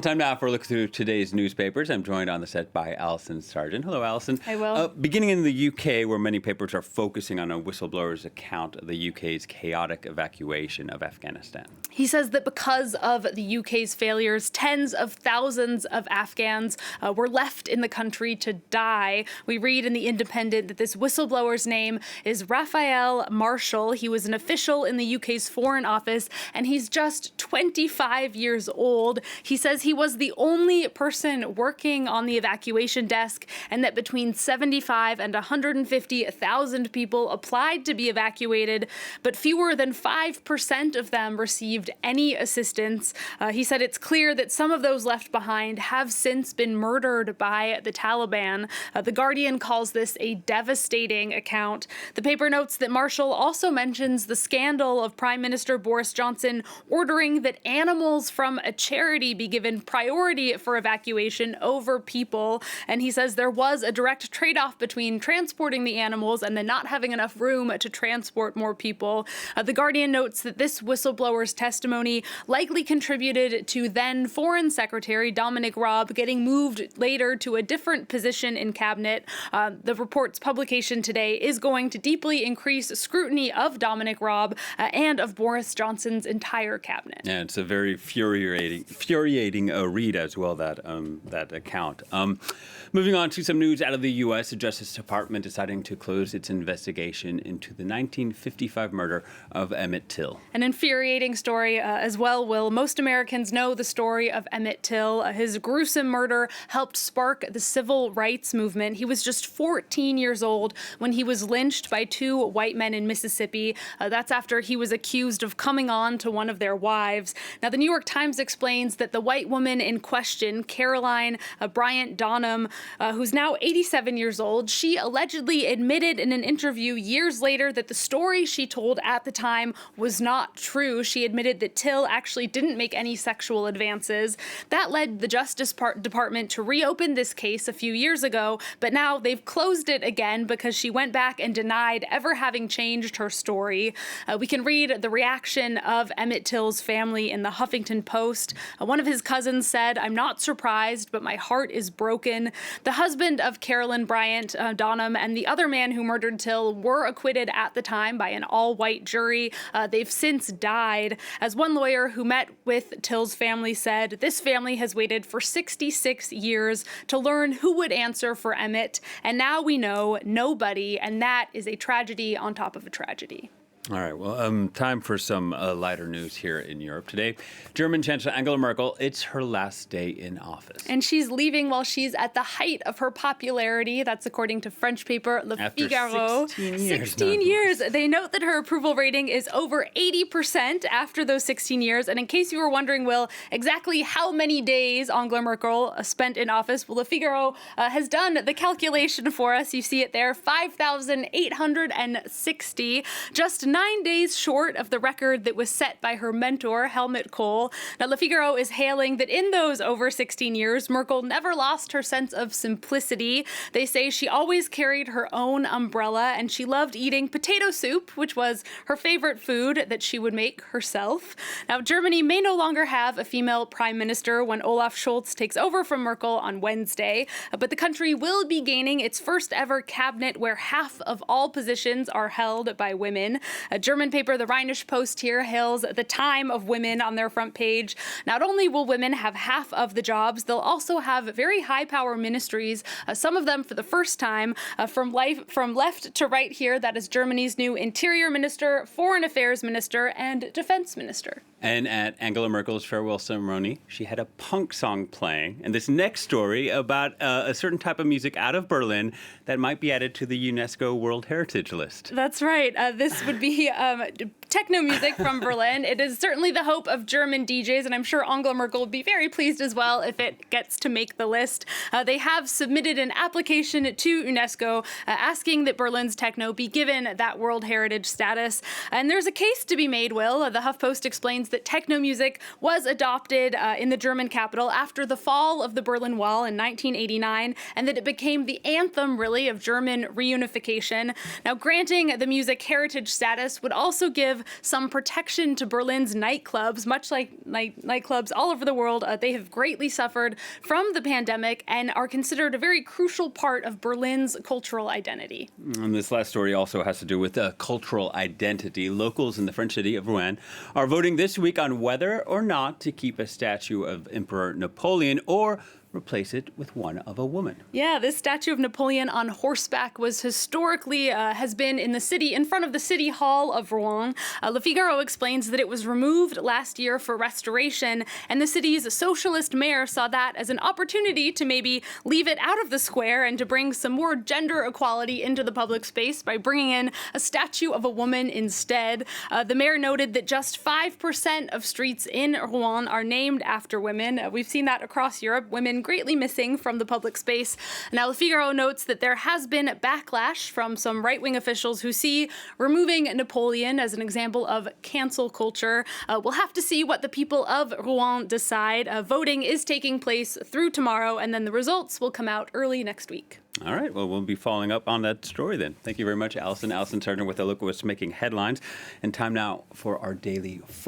Time now for a look through today's newspapers. I'm joined on the set by Alison Sargent. Hello, Alison. Hi, Will. Beginning in the UK, where many papers are focusing on a whistleblower's account of the UK's chaotic evacuation of Afghanistan. He says that because of the UK's failures, tens of thousands of Afghans were left in the country to die. We read in The Independent that this whistleblower's name is Raphael Marshall. He was an official in the UK's Foreign Office, and he's just 25 years old. He says he was the only person working on the evacuation desk, and that between 75 and 150,000 people applied to be evacuated, but fewer than 5% of them received any assistance. He said it's clear that some of those left behind have since been murdered by the Taliban. The Guardian calls this a devastating account. The paper notes that Marshall also mentions the scandal of Prime Minister Boris Johnson ordering that animals from a charity be given priority for evacuation over people. And he says there was a direct trade-off between transporting the animals and then not having enough room to transport more people. The Guardian notes that this whistleblower's testimony likely contributed to then Foreign Secretary Dominic Raab getting moved later to a different position in cabinet. The report's publication today is going to deeply increase scrutiny of Dominic Raab and of Boris Johnson's entire cabinet. Yeah, it's a very infuriating read as well, that account. Moving on to some news out of the U.S., the Justice Department deciding to close its investigation into the 1955 murder of Emmett Till. An infuriating story as well, Will. Most Americans know the story of Emmett Till. His gruesome murder helped spark the civil rights movement. He was just 14 years old when he was lynched by two white men in Mississippi. That's after he was accused of coming on to one of their wives. Now, the New York Times explains that the white woman in question, Caroline Bryant Donham, who's now 87 years old, she allegedly admitted in an interview years later that the story she told at the time was not true. She admitted that Till actually didn't make any sexual advances. That led the Justice Department to reopen this case a few years ago, but now they've closed it again because she went back and denied ever having changed her story. We can read the reaction of Emmett Till's family in the Huffington Post. One of his cousins said, "I'm not surprised, but my heart is broken." The husband of Carolyn Bryant Donham and the other man who murdered Till were acquitted at the time by an all-white jury. They've since died. As one lawyer who met with Till's family said, this family has waited for 66 years to learn who would answer for Emmett, and now we know nobody, and that is a tragedy on top of a tragedy. All right, well, time for some lighter news here in Europe today. German Chancellor Angela Merkel, it's her last day in office. And she's leaving while she's at the height of her popularity. That's according to French paper Le Figaro. 16 years. They note that her approval rating is over 80% after those 16 years. And in case you were wondering, Will, exactly how many days Angela Merkel spent in office, well, Le Figaro has done the calculation for us. You see it there, 5,860. Just 9 days short of the record that was set by her mentor, Helmut Kohl. Now, Le Figaro is hailing that in those over 16 years, Merkel never lost her sense of simplicity. They say she always carried her own umbrella, and she loved eating potato soup, which was her favorite food that she would make herself. Now, Germany may no longer have a female prime minister when Olaf Scholz takes over from Merkel on Wednesday, but the country will be gaining its first ever cabinet where half of all positions are held by women. A German paper, the Rheinische Post here, hails the time of women on their front page. Not only will women have half of the jobs, they'll also have very high-power ministries, some of them for the first time. From left to right here, that is Germany's new Interior Minister, Foreign Affairs Minister, and Defense Minister. And at Angela Merkel's farewell ceremony, she had a punk song playing. And this next story about a certain type of music out of Berlin that might be added to the UNESCO World Heritage List. That's right. This would be techno music from Berlin. It is certainly the hope of German DJs, and I'm sure Angela Merkel would be very pleased as well if it gets to make the list. They have submitted an application to UNESCO asking that Berlin's techno be given that World Heritage status. And there's a case to be made, Will. The HuffPost explains that techno music was adopted in the German capital after the fall of the Berlin Wall in 1989, and that it became the anthem, really, of German reunification. Now, granting the music heritage status would also give some protection to Berlin's nightclubs. Much like nightclubs all over the world, they have greatly suffered from the pandemic and are considered a very crucial part of Berlin's cultural identity. And this last story also has to do with cultural identity. Locals in the French city of Rouen are voting this week on whether or not to keep a statue of Emperor Napoleon or replace it with one of a woman. Yeah, this statue of Napoleon on horseback was historically has been in the city, in front of the city hall of Rouen. Le Figaro explains that it was removed last year for restoration, and the city's socialist mayor saw that as an opportunity to maybe leave it out of the square and to bring some more gender equality into the public space by bringing in a statue of a woman instead. The mayor noted that just 5% of streets in Rouen are named after women. We've seen that across Europe. Women greatly missing from the public space. Now, Le Figaro notes that there has been backlash from some right-wing officials who see removing Napoleon as an example of cancel culture. We'll have to see what the people of Rouen decide. Voting is taking place through tomorrow, and then the results will come out early next week. All right. Well, we'll be following up on that story then. Thank you very much, Allison. Allison Sargent with a look at what's making headlines. And time now for our daily